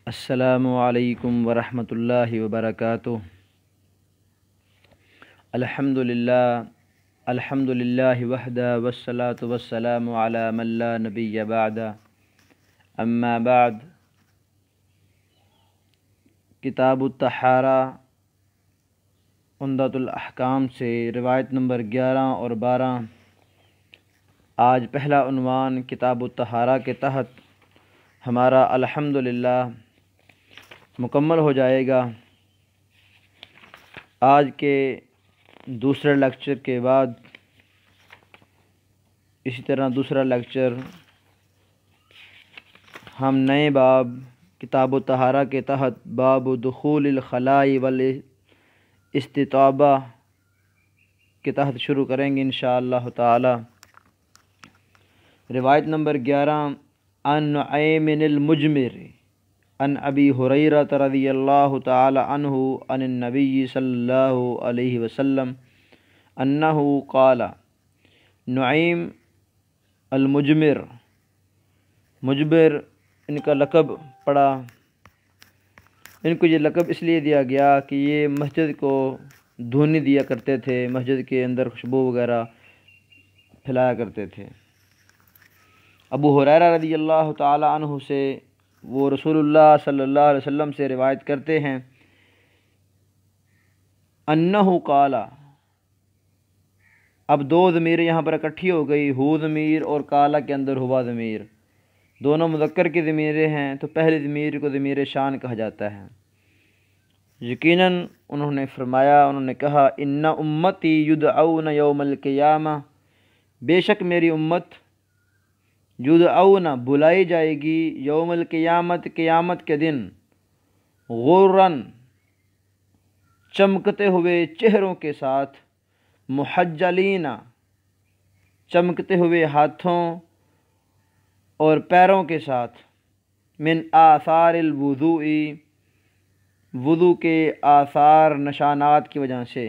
السلام علیکم ورحمۃ اللہ وبرکاتہ۔ الحمد للہ وحدہ والصلاة والسلام علی من لا نبی بعدہ، اما بعد۔ کتاب الطہارہ عمدۃ الاحکام سے روایت نمبر 11 اور 12۔ آج پہلا عنوان کتاب الطہارہ کے تحت ہمارا الحمدللہ مکمل ہو جائے گا۔ آج کے دوسرے لیکچر کے بعد اسی طرح دوسرا لیکچر ہم نئے باب کتاب الطہارہ کے تحت باب دخول الخلاء والاستطابہ کے تحت شروع کریں گے انشاءاللہ تعالی۔ روایت نمبر 11، عن نعیم المجمر عن ابی ہریرہ رضی اللہ تعالی عنہ عن النبی صلی اللہ علیہ وسلم انہ قال۔ نعیم المجمر، مجبر ان کا لقب پڑا۔ ان کو یہ لقب اس لیے دیا گیا کہ یہ مسجد کو دھونی دیا کرتے تھے، مسجد کے اندر خوشبو وغیرہ پھیلایا کرتے تھے۔ ابو ہریرہ رضی اللہ تعالی عنہ سے وہ رسول اللہ صلی اللہ علیہ وسلم سے روایت کرتے ہیں، انہ قال۔ اب دو ضمیر یہاں پر اکٹھی ہو گئی، ہو ضمیر اور قال کے اندر ہوا ضمیر، دونوں مذکر کی ضمیریں ہیں، تو پہلی ضمیر کو ضمیر شان کہا جاتا ہے۔ یقیناً انہوں نے فرمایا، انہوں نے کہا، ان امتی یدعون یوم القیامہ، بے شک میری امت یدعون بلائی جائے گی، یوم القیامت قیامت کے دن، غرن چمکتے ہوئے چہروں کے ساتھ، محجلین چمکتے ہوئے ہاتھوں اور پیروں کے ساتھ، من آثار الوضوء وضو کے آثار نشانات کی وجہ سے۔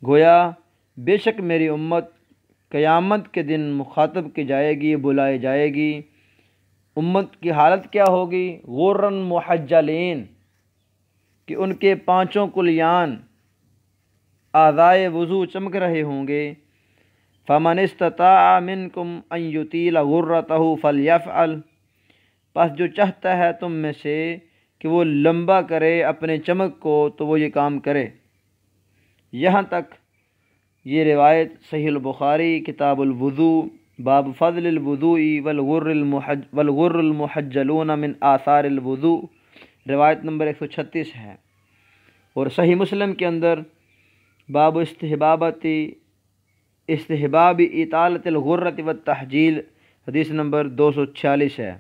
گویا بے شک میری امت قیامت کے دن مخاطب کی جائے گی، بلائی جائے گی۔ امت کی حالت کیا ہوگی؟ غرن محجلین، کہ ان کے پانچوں کلیان اعضائے وضو چمک رہے ہوں گے۔ فمن استطاع منکم ان یطیل غرتہ فلیفعل، پس جو چاہتا ہے تم میں سے کہ وہ لمبا کرے اپنے چمک کو تو وہ یہ کام کرے۔ یہاں تک یہ روایت صحیح البخاری کتاب الوضوء باب فضل الوضوء والغر المحجلون من آثار الوضوء روایت نمبر 136 ہے، اور صحیح مسلم کے اندر باب استحباب اطالۃ الغرۃ والتحجیل حدیث نمبر 246 ہے۔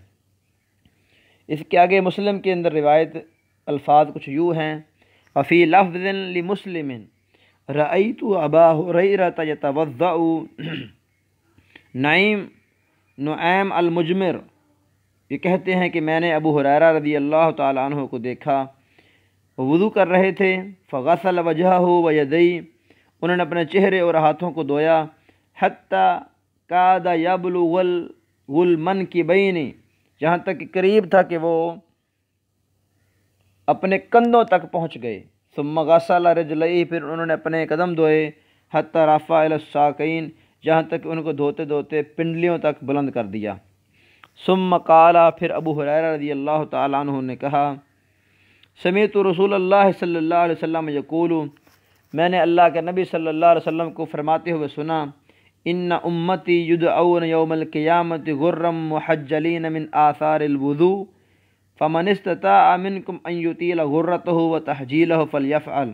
اس کے آگے مسلم کے اندر روایت الفاظ کچھ یوں ہیں، وفی لفظ لمسلم رأیت ابا ہریرہ یتوضأ۔ نعیم المجمر یہ کہتے ہیں کہ میں نے ابو ہریرہ رضی اللہ تعالی عنہ کو دیکھا، وہ وضو کر رہے تھے، فغسل وجہہ ویدیہ، انہوں نے اپنے چہرے اور ہاتھوں کو دھویا، حتی کاد یبلغ المنکبین، جہاں تک کہ قریب تھا کہ وہ اپنے کندھوں تک پہنچ گئے۔ ثم غسل رجليه، پھر انہوں نے اپنے قدم دھوئے، حتی رفع الی الساقین، جہاں تک ان کو دھوتے دھوتے پنڈلیوں تک بلند کر دیا۔ ثم قال، پھر ابو ہریرہ رضی اللہ تعالی عنہ نے کہا، سمعت رسول اللہ صلی اللہ علیہ وسلم یقول، میں نے اللہ کے نبی صلی اللہ علیہ وسلم کو فرماتے ہوئے سنا، ان امتی یدعون یوم القیامت غرا محجلین من آثار الوضوء فمن استطاع منکم ان یطیل غرتہ وتحجیلہ فلیفعل۔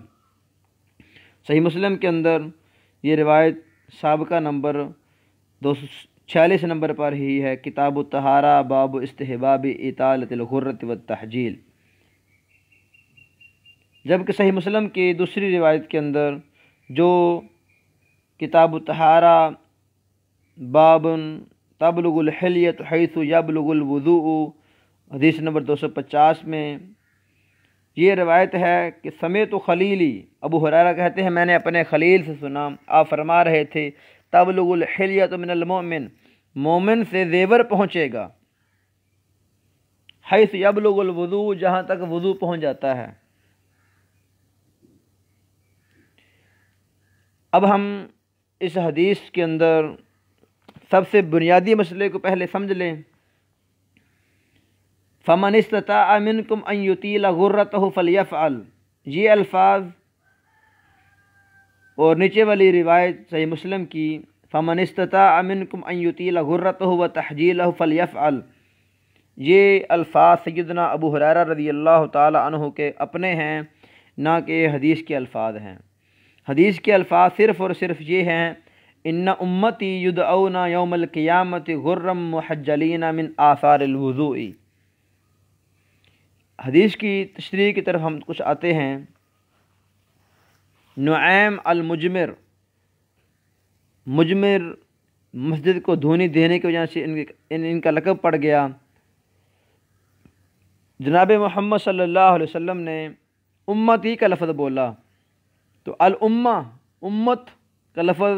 صحیح مسلم کے اندر یہ روایت سابقہ نمبر 246 نمبر پر ہی ہے، کتاب الطہارہ باب استحباب اطالۃ الغرۃ والتحجیل۔ جبکہ صحیح مسلم کی دوسری روایت کے اندر جو کتاب الطہارہ باب تبلغ الحلیۃ حیث یبلغ الوضوء حدیث نمبر 250 میں یہ روایت ہے کہ سمیت خلیلی، ابو ہریرہ کہتے ہیں میں نے اپنے خلیل سے سنا، آپ فرما رہے تھے، تبلغ الحلیۃ من المؤمن، مومن سے زیور پہنچے گا، حیث یبلغ الوضو، جہاں تک وضو پہنچ جاتا ہے۔ اب ہم اس حدیث کے اندر سب سے بنیادی مسئلے کو پہلے سمجھ لیں۔ فَمَنِ اسْتَطَاعَ مِنْكُمْ أَنْ يُطِيلَ غُرَّتَهُ فَلْيَفْعَلْ، یہ الفاظ اور نیچے والی روایت صحیح مسلم کی فَمَنِ اسْتَطَاعَ مِنْكُمْ أَنْ يُطِيلَ غُرَّتَهُ وَتَحْجِيلَهُ فَلْيَفْعَلْ، یہ الفاظ سیدنا ابو ہریرہ رضی اللہ تعالی عنہ کے اپنے ہیں، نہ کہ حدیث کے الفاظ ہیں۔ حدیث کے الفاظ صرف اور صرف یہ ہیں، ان امتی یدعون یوم القیامت غرم محجلین من آثار الوضوء۔ حدیث کی تشریح کی طرف ہم کچھ آتے ہیں۔ نعیم المجمر، مجمر مسجد کو دھونی دینے کی وجہ سے ان کا لقب پڑ گیا۔ جناب محمد صلی اللہ علیہ وسلم نے امتی کا لفظ بولا تو الامہ، امت کا لفظ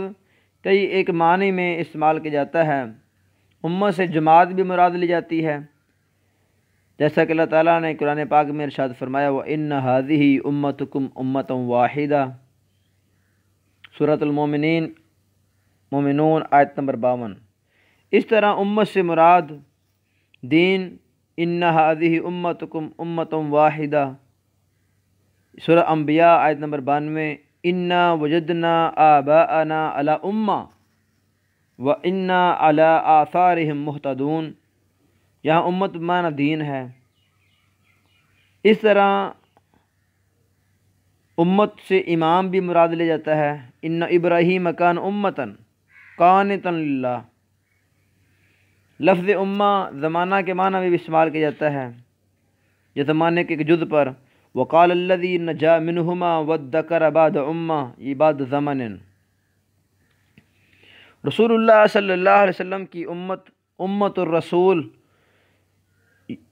کئی ایک معنی میں استعمال کیا جاتا ہے۔ امت سے جماعت بھی مراد لی جاتی ہے، جیسا کہ اللہ تعالیٰ نے قرآن پاک میں ارشاد فرمایا وَإِنَّ هَذِهِ أُمَّتُكُمْ أُمَّةً وَاحِدَةً، سورۃ المومنین مومنون آیت نمبر 52۔ اس طرح امت سے مراد دین، ان هذه امتکم امۃ واحدہ، سورہ انبیاء آیت نمبر 92، انا وجدنا آباءنا علی امہ وانا علی آثارہم مہتدون، یہاں امت معنی دین ہے۔ اس طرح امت سے امام بھی مراد لے جاتا ہے، ان ابراہیم کان امۃ قانتا للہ۔ لفظ امہ زمانہ کے معنی میں بھی استعمال کیا جاتا ہے، یہ زمانے کے ایک جز پر۔ وقال الذی نجا منہما وادکر بعد امہ، یہ بعد زمن۔ رسول اللہ صلی اللہ علیہ وسلم کی امت، امت الرسول،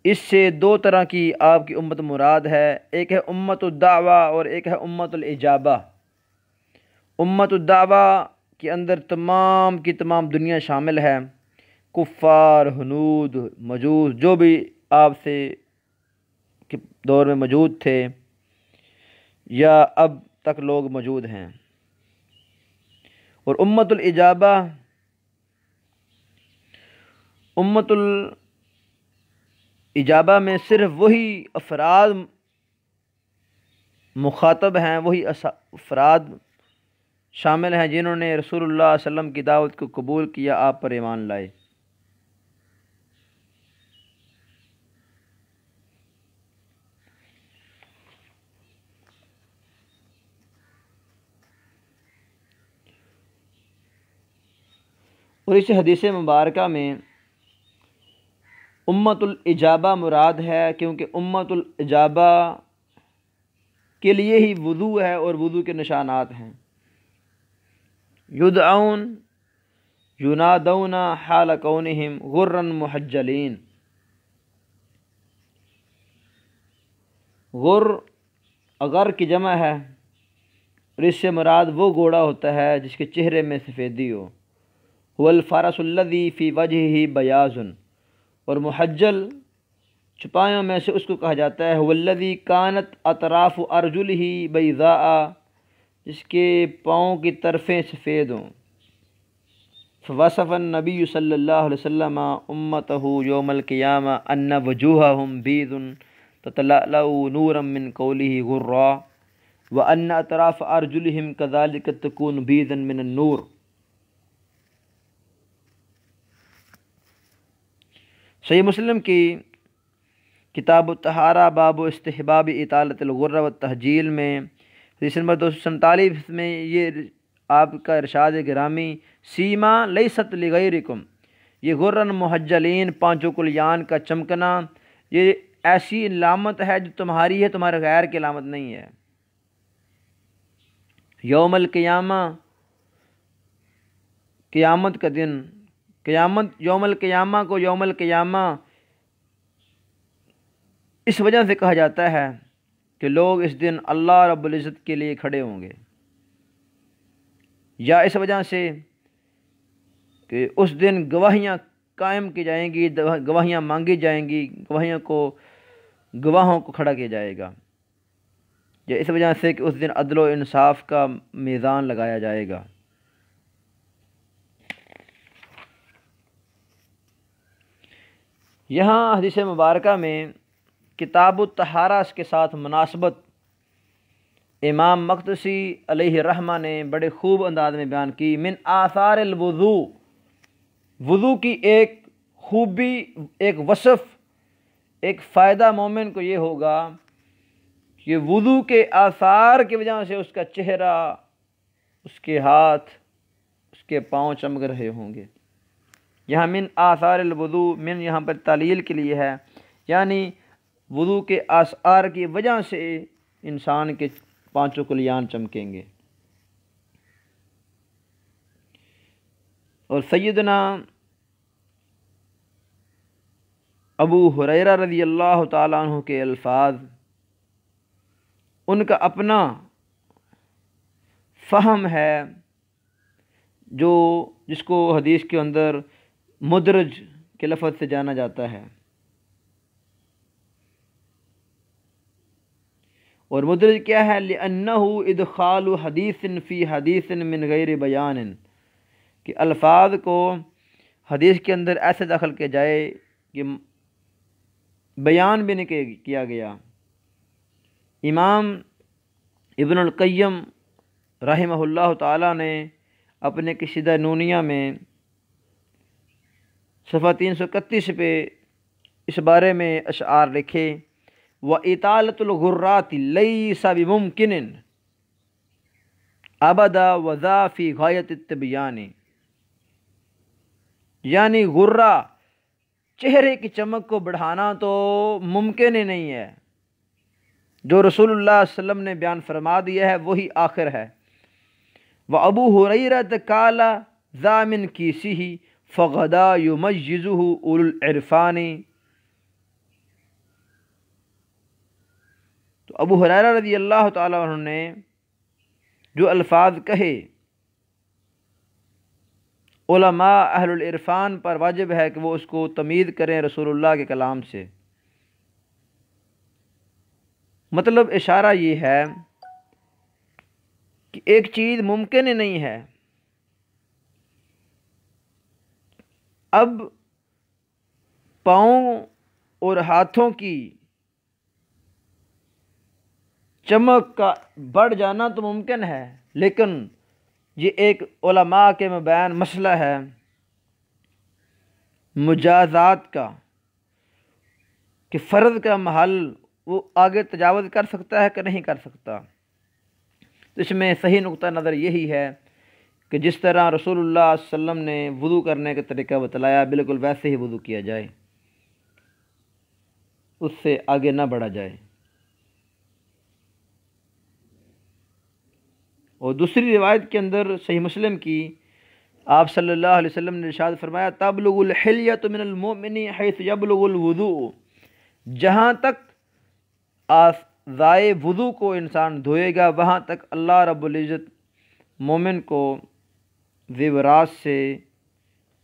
اس سے دو طرح کی آپ کی امت مراد ہے، ایک ہے امت الدعوہ اور ایک ہے امت الاجابہ۔ امت الدعوہ کے اندر تمام کی تمام دنیا شامل ہے، کفار، ہنود، مجوس، جو بھی آپ سے کے دور میں موجود تھے یا اب تک لوگ موجود ہیں۔ اور امت الاجابہ، امت الاجابہ میں صرف وہی افراد مخاطب ہیں، وہی افراد شامل ہیں جنہوں نے رسول اللہ صلی اللہ علیہ وسلم کی دعوت کو قبول کیا، آپ پر ایمان لائے۔ اور اس حدیث مبارکہ میں امت الاجابہ مراد ہے، کیونکہ امت الاجابہ کے لیے ہی وضو ہے اور وضو کے نشانات ہیں۔ یدعون ینادون حال کونہم غرا محجلین، غر اغر کی جمع ہے، اور اس سے مراد وہ گھوڑا ہوتا ہے جس کے چہرے میں سفیدی ہو۔ هو الفرس الذی فی وجہہ بیاض، اور محجل چھپایوں میں سے اس کو کہا جاتا ہے۔ هو الذی کانت اطراف ارجلہ بیضاء، جس کے پاؤں کی طرفیں سفید ہوں۔ فوصف النبی صلی اللہ علیہ وسلم امتہ یوم القیامہ ان وجوہہم بیض تتلألأ نورا من قولہ غرا، وان اطراف ارجلہم کذلک تکون بیضا من النور۔ صحیح مسلم کی کتاب الطہارہ باب استحباب اطالۃ الغرہ والتحجیل میں حدیث نمبر 247 میں یہ آپ کا ارشاد گرامی سیما لیست لغیرکم، یہ غرن محجلین، پانچوں کلیان کا چمکنا، یہ ایسی علامت ہے جو تمہاری ہے، تمہارے غیر کی علامت نہیں ہے۔ یوم القیامہ، قیامت کا دن، قیامت، یوم القیامہ کو یوم القیامہ اس وجہ سے کہا جاتا ہے کہ لوگ اس دن اللہ رب العزت کے لیے کھڑے ہوں گے، یا اس وجہ سے کہ اس دن گواہیاں قائم کی جائیں گی، گواہیاں مانگی جائیں گی، گواہوں کو کھڑا کیا جائے گا، یہ اس وجہ سے کہ اس دن عدل و انصاف کا میزان لگایا جائے گا۔ یہاں حدیث مبارکہ میں کتاب الطہارہ کے ساتھ مناسبت امام مقدسی علیہ الرحمہ نے بڑے خوب انداز میں بیان کی۔ من آثار الوضو، وضو کی ایک خوبی، ایک وصف، ایک فائدہ مومن کو یہ ہوگا کہ وضو کے آثار کی وجہ سے اس کا چہرہ، اس کے ہاتھ، اس کے پاؤں چمک رہے ہوں گے۔ یہاں من آثار الوضو، من یہاں پر تعلیل کے لیے ہے، یعنی وضو کے آثار کی وجہ سے انسان کے پانچوں کلیان چمکیں گے۔ اور سیدنا ابو ہریرہ رضی اللہ تعالیٰ عنہ کے الفاظ، ان کا اپنا فہم ہے جس کو حدیث کے اندر مدرج کے لفظ سے جانا جاتا ہے۔ اور مدرج کیا ہے؟ لِأَنَّهُ إِدْخَالُ حَدِيثٍ فِي حَدِيثٍ مِّن غَيْرِ بَيَانٍ، کہ الفاظ کو حدیث کے اندر ایسے داخل کیا جائے کہ بیان بھی نہیں کیا گیا۔ امام ابن القیم رحمہ اللہ تعالیٰ نے اپنے قصیدہ نونیہ میں صفحہ 331 پہ اس بارے میں اشعار لکھے، وَإِطَالَةُ الْغُرَّاتِ لَيْسَ بِمُمْكِنٍ أَبَدًا وَذَا فِي غَایَةِ التِّبْیَانِ، یعنی غرہ، چہرے کی چمک کو بڑھانا تو ممکن ہی نہیں ہے، جو رسول اللہ صلی اللہ علیہ وسلم نے بیان فرما دیا ہے وہی آخر ہے۔ وَأَبُو هُرَیرَةَ قَالَ ذَا مِنْ کِیسِهِ فَغَدَا يُمَیِّزُهُ أُولُو الْعِرْفَانِ، تو ابو ہریرہ رضی اللہ تعالیٰ عنہ نے جو الفاظ کہے، علماء اہل العرفان پر واجب ہے کہ وہ اس کو تمیز کریں رسول اللہ کے کلام سے۔ مطلب اشارہ یہ ہے کہ ایک چیز ممکن ہی نہیں ہے، اب پاؤں اور ہاتھوں کی چمک کا بڑھ جانا تو ممکن ہے، لیکن یہ ایک علماء کے مبین مسئلہ ہے مجازات کا، کہ فرض کا محل وہ آگے تجاوز کر سکتا ہے کہ نہیں کر سکتا۔ اس میں صحیح نقطہ نظر یہی ہے کہ جس طرح رسول اللہ صلی اللہ علیہ وسلم نے وضو کرنے کا طریقہ بتلایا، بالکل ویسے ہی وضو کیا جائے، اس سے آگے نہ بڑھا جائے۔ اور دوسری روایت کے اندر صحیح مسلم کی، آپ صلی اللہ علیہ وسلم نے ارشاد فرمایا، تبلغ الحلیۃ من المؤمن حیث یبلغ الوضوء، جہاں تک اعضائے وضو کو انسان دھوئے گا وہاں تک اللہ رب العزت مومن کو زیورات سے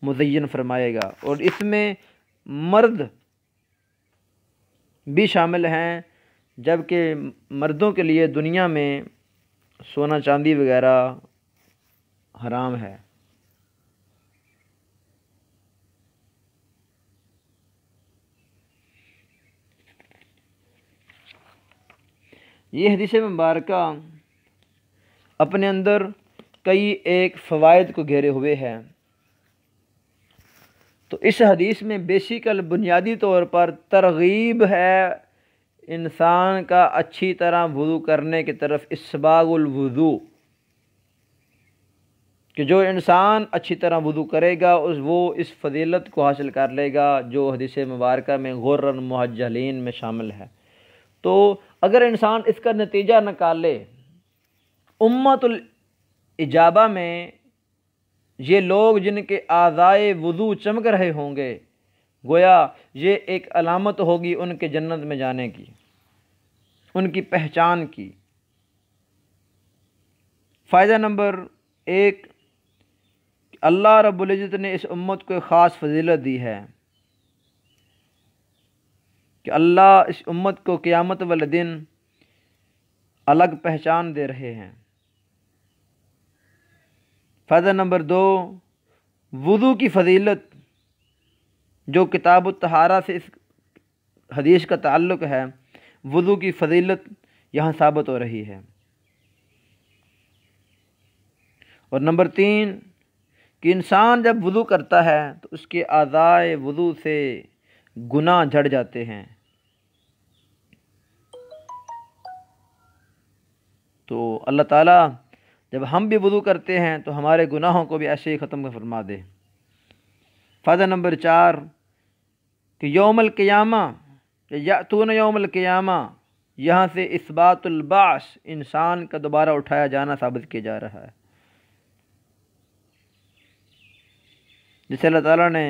مزین فرمائے گا۔ اور اس میں مرد بھی شامل ہیں، جبکہ مردوں کے لیے دنیا میں سونا چاندی وغیرہ حرام ہے۔ یہ حدیث مبارکہ اپنے اندر کئی ایک فوائد کو گھیرے ہوئے ہیں۔ تو اس حدیث میں بیسیکل بنیادی طور پر ترغیب ہے انسان کا اچھی طرح وضو کرنے کی طرف، اسباغ الوضو، کہ جو انسان اچھی طرح وضو کرے گا وہ اس فضیلت کو حاصل کر لے گا جو حدیث مبارکہ میں غرًا محجلین میں شامل ہے۔ تو اگر انسان اس کا نتیجہ نکالے، امت الاجابہ میں یہ لوگ جن کے اعضائے وضو چمک رہے ہوں گے، گویا یہ ایک علامت ہوگی ان کے جنت میں جانے کی، ان کی پہچان کی۔ فائدہ نمبر 1، اللہ رب العزت نے اس امت کو ایک خاص فضیلت دی ہے کہ اللہ اس امت کو قیامت والے دن الگ پہچان دے رہے ہیں۔ فائدہ نمبر 2، وضو کی فضیلت، جو کتاب الطہارہ سے اس حدیث کا تعلق ہے، وضو کی فضیلت یہاں ثابت ہو رہی ہے۔ اور نمبر 3 کہ انسان جب وضو کرتا ہے تو اس کے اعضائے وضو سے گناہ جھڑ جاتے ہیں۔ تو اللہ تعالیٰ جب ہم بھی وضو کرتے ہیں تو ہمارے گناہوں کو بھی ایسے ہی ختم فرما دے۔ فائدہ نمبر 4 کہ یوم القیامہ، یأتون یوم القیامہ، یہاں سے اثبات البعث، انسان کا دوبارہ اٹھایا جانا ثابت کیا جا رہا ہے، جسے اللہ تعالیٰ نے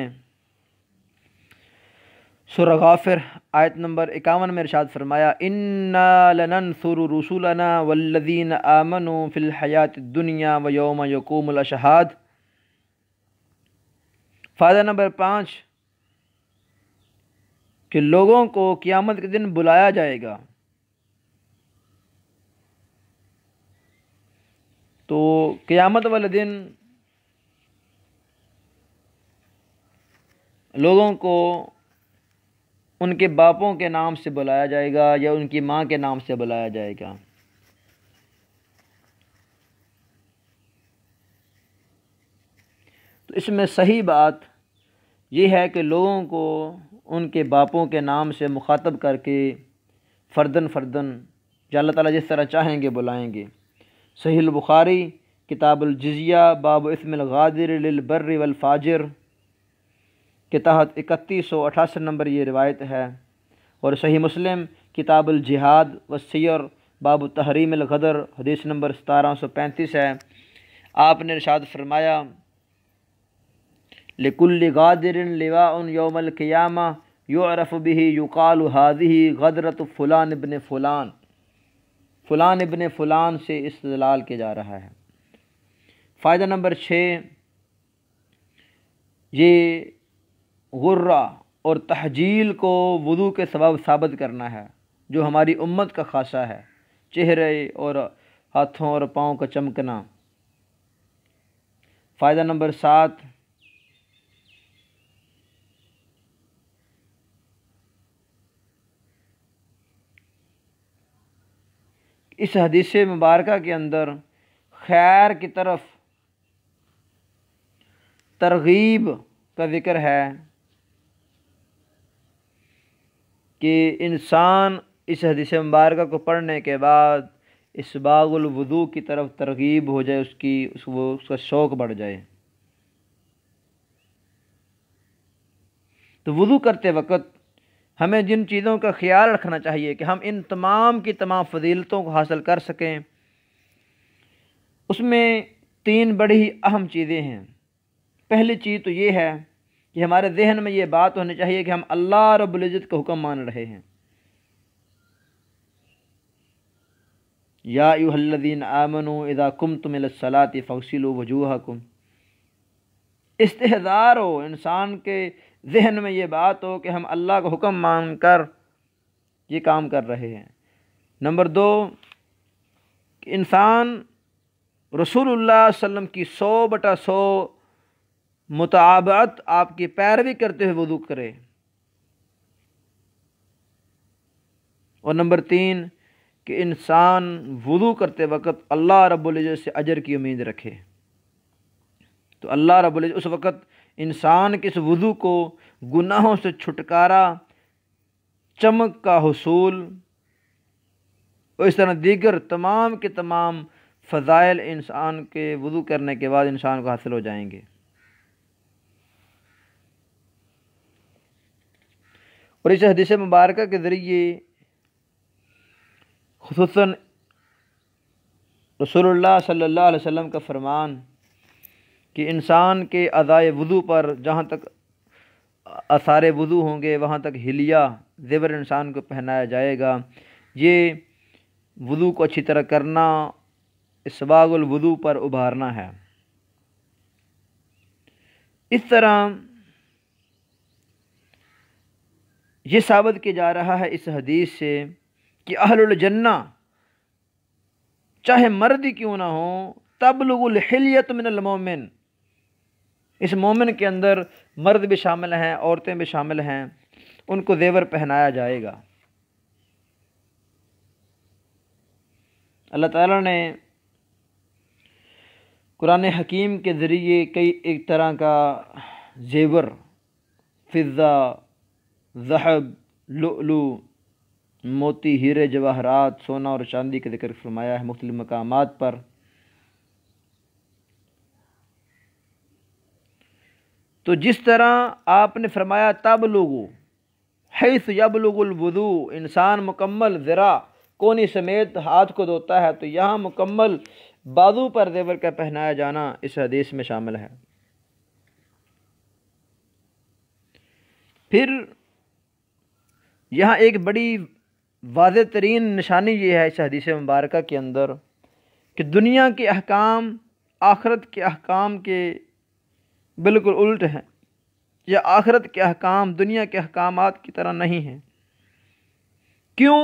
سورہ غافر آیت نمبر 51 میں ارشاد فرمایا، اِنَّا لَنَنْصُرُ رُسُلَنَا وَالَّذِينَ آمَنُوا فِي الْحَيَاةِ الدُّنْيَا وَيَوْمَ يَقُومُ الْأَشْهَادُ۔ فائدہ نمبر 5 کہ لوگوں کو قیامت کے دن بلایا جائے گا، تو قیامت والے دن لوگوں کو ان کے باپوں کے نام سے بلایا جائے گا یا ان کی ماں کے نام سے بلایا جائے گا۔ تو اس میں صحیح بات یہ ہے کہ لوگوں کو ان کے باپوں کے نام سے مخاطب کر کے فردن یا اللہ تعالیٰ جس طرح چاہیں گے بلائیں گے۔ صحیح البخاری کتاب الجزیہ باب اسم الغادر للبر والفاجر کے تحت 3188 نمبر یہ روایت ہے، اور صحیح مسلم کتاب الجہاد والسیر باب تحریم الغدر حدیث نمبر 1735 ہے۔ آپ نے ارشاد فرمایا، لِكُلِّ غَادِرٍ لِوَاءٌ يَوْمَ الْقِيَامَةِ يُعْرَفُ بِهِ يُقَالُ هَذِهِ غَدْرَةُ فلان ابن فلان، فلان ابن فلان سے استدلال کیا جا رہا ہے۔ فائدہ نمبر 6، یہ غرہ اور تحجیل کو وضو کے سبب ثابت کرنا ہے، جو ہماری امت کا خاصہ ہے، چہرے اور ہاتھوں اور پاؤں کا چمکنا۔ فائدہ نمبر 7، اس حدیث مبارکہ کے اندر خیر کی طرف ترغیب کا ذکر ہے کہ انسان اس حدیث مبارکہ کو پڑھنے کے بعد اسباغ الوضو کی طرف ترغیب ہو جائے، اس کا شوق بڑھ جائے۔ تو وضو کرتے وقت ہمیں جن چیزوں کا خیال رکھنا چاہیے کہ ہم ان تمام کی تمام فضیلتوں کو حاصل کر سکیں، اس میں 3 بڑی ہی اہم چیزیں ہیں۔ پہلی چیز تو یہ ہے کہ ہمارے ذہن میں یہ بات ہونی چاہیے کہ ہم اللہ رب العزت کا حکم مان رہے ہیں۔ یا ایھا الذین آمنوا اذا قمتم الی الصلاۃ فاغسلوا وجوہکم، استحضار ہو، انسان کے ذہن میں یہ بات ہو کہ ہم اللہ کا حکم مان کر یہ کام کر رہے ہیں۔ نمبر 2 کہ انسان رسول اللہ صلی اللہ علیہ وسلم کی 100/100 متابعت، آپ کی پیروی کرتے ہوئے وضو کرے۔ اور نمبر 3 کہ انسان وضو کرتے وقت اللہ رب العزت سے اجر کی امید رکھے۔ تو اللہ رب العزت اس وقت انسان کے اس وضو کو گناہوں سے چھٹکارا، چمک کا حصول اور اس طرح دیگر تمام کے تمام فضائل انسان کے وضو کرنے کے بعد انسان کو حاصل ہو جائیں گے۔ اور اس حدیث مبارکہ کے ذریعے خصوصاً رسول اللہ صلی اللہ علیہ وسلم کا فرمان کہ انسان کے اعضائے وضو پر جہاں تک آثار وضو ہوں گے وہاں تک حلیہ زیور انسان کو پہنایا جائے گا۔ یہ وضو کو اچھی طرح کرنا، اسباغ الوضو پر ابھارنا ہے۔ اس طرح یہ ثابت کیا جا رہا ہے اس حدیث سے کہ اہل الجنہ چاہے مرد ہی کیوں نہ ہوں، تبلغ الحلیت من المومن، اس مومن کے اندر مرد بھی شامل ہیں، عورتیں بھی شامل ہیں، ان کو زیور پہنایا جائے گا۔ اللہ تعالیٰ نے قرآن حکیم کے ذریعے کئی ایک طرح کا زیور، فضہ، ذہب، لؤلؤ، موتی، ہیرے، جواہرات، سونا اور چاندی کا ذکر فرمایا ہے مختلف مقامات پر۔ تو جس طرح آپ نے فرمایا تبلغ حیث یبلغ الوضوء، انسان مکمل ذرا کونی سمیت ہاتھ کو دھوتا ہے، تو یہاں مکمل بازو پر زیور کا پہنایا جانا اس حدیث میں شامل ہے۔ پھر یہاں ایک بڑی واضح ترین نشانی یہ ہے اس حدیث مبارکہ کے اندر کہ دنیا کے احکام آخرت کے احکام کے بالکل الٹ ہیں، یا آخرت کے احکام دنیا کے احکامات کی طرح نہیں ہیں۔ کیوں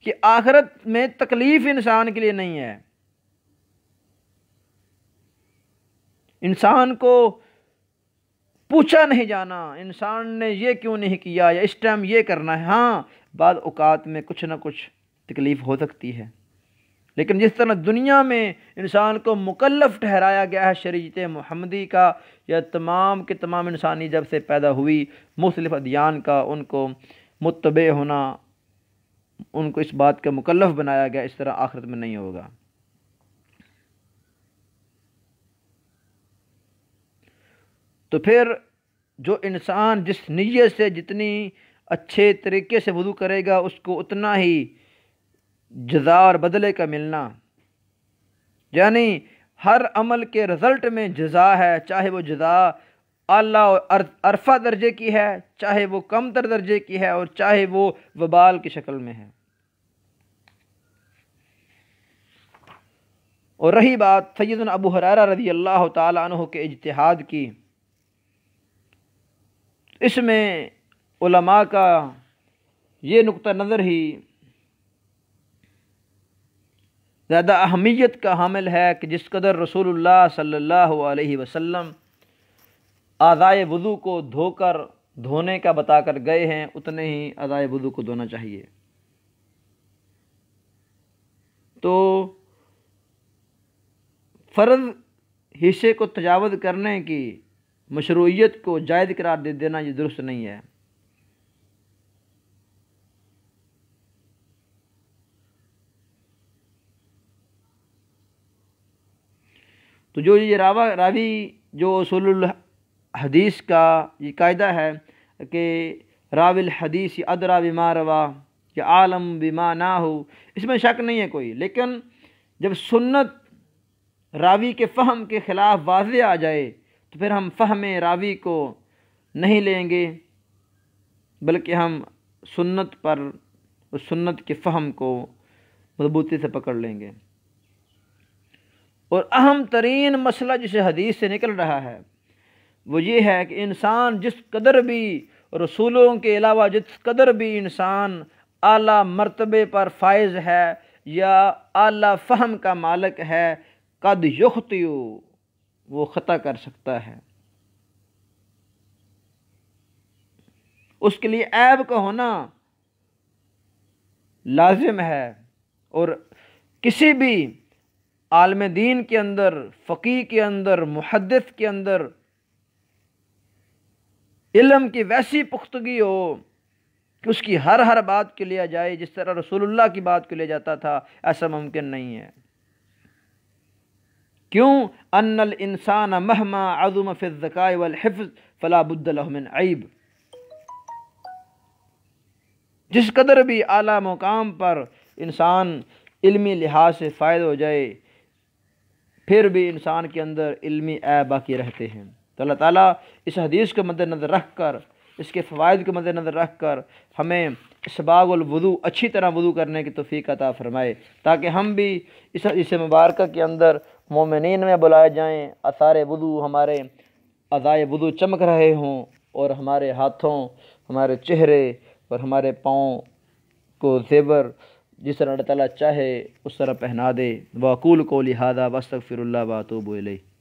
کہ آخرت میں تکلیف انسان کے لیے نہیں ہے، انسان کو پوچھا نہیں جانا انسان نے یہ کیوں نہیں کیا یا اس ٹائم یہ کرنا ہے۔ ہاں بعض اوقات میں کچھ نہ کچھ تکلیف ہو سکتی ہے، لیکن جس طرح دنیا میں انسان کو مکلف ٹھہرایا گیا ہے شریعت محمدی کا، یا تمام کے تمام انسانی جب سے پیدا ہوئی مختلف ادیان کا ان کو متبع ہونا، ان کو اس بات کا مکلف بنایا گیا، اس طرح آخرت میں نہیں ہوگا۔ تو پھر جو انسان جس نیت سے جتنی اچھے طریقے سے وضو کرے گا اس کو اتنا ہی جزا اور بدلے کا ملنا، یعنی ہر عمل کے رزلٹ میں جزا ہے، چاہے وہ جزا اعلیٰ اور عرفہ درجے کی ہے، چاہے وہ کم تر درجے کی ہے، اور چاہے وہ وبال کی شکل میں ہے۔ اور رہی بات سیدنا ابو ہریرہ رضی اللہ تعالی عنہ کے اجتہاد کی، اس میں علماء کا یہ نقطہ نظر ہی زیادہ اہمیت کا حامل ہے کہ جس قدر رسول اللہ صلی اللہ علیہ وسلم اعضائے وضو کو دھونے کا بتا کر گئے ہیں، اتنے ہی اعضائے وضو کو دھونا چاہیے۔ تو فرض حصے کو تجاوز کرنے کی مشروعیت کو جائز قرار دے دینا یہ درست نہیں ہے۔ تو جو یہ راوی جو اصول الحدیث کا یہ قاعدہ ہے کہ راوی الحدیث ادرا بما روا یا عالم بما نہ ہو، اس میں شک نہیں ہے کوئی، لیکن جب سنت راوی کے فہم کے خلاف واضح آ جائے تو پھر ہم فہم راوی کو نہیں لیں گے، بلکہ ہم سنت پر اس سنت کے فہم کو مضبوطی سے پکڑ لیں گے۔ اور اہم ترین مسئلہ جسے حدیث سے نکل رہا ہے وہ یہ ہے کہ انسان جس قدر بھی رسولوں کے علاوہ جس قدر بھی انسان اعلیٰ مرتبے پر فائز ہے یا اعلیٰ فہم کا مالک ہے، قد یخطئ، وہ خطا کر سکتا ہے، اس کے لیے عیب کا ہونا لازم ہے۔ اور کسی بھی عالم دین کے اندر، فقیہ کے اندر، محدث کے اندر علم کی ویسی پختگی ہو کہ اس کی ہر بات کو لیا جائے جس طرح رسول اللہ کی بات کو لیا جاتا تھا، ایسا ممکن نہیں ہے۔ کیوں؟ ان الانسان مہما عظم فی الذکاء والحفظ فلا بد له من عیب، جس قدر بھی اعلیٰ مقام پر انسان علمی لحاظ سے فائد ہو جائے پھر بھی انسان کے اندر علمی عیب باقی رہتے ہیں۔ تو اللہ تعالیٰ اس حدیث کو مد نظر رکھ کر، اس کے فوائد کو مد نظر رکھ کر ہمیں اسباغ الوضو اچھی طرح وضو کرنے کی توفیق عطا فرمائے، تاکہ ہم بھی اس حدیث مبارکہ کے اندر مومنین میں بلائے جائیں، آثار وضو ہمارے اعضائے وضو چمک رہے ہوں اور ہمارے ہاتھوں، ہمارے چہرے اور ہمارے پاؤں کو زیور جس طرح اللہ تعالیٰ چاہے اس طرح پہنا دے۔ وَأَقُولُ قَوْلِي هَذَا وَأَسْتَغْفِرُ اللَّهَ وَأَتُوبُ إِلَيْهِ۔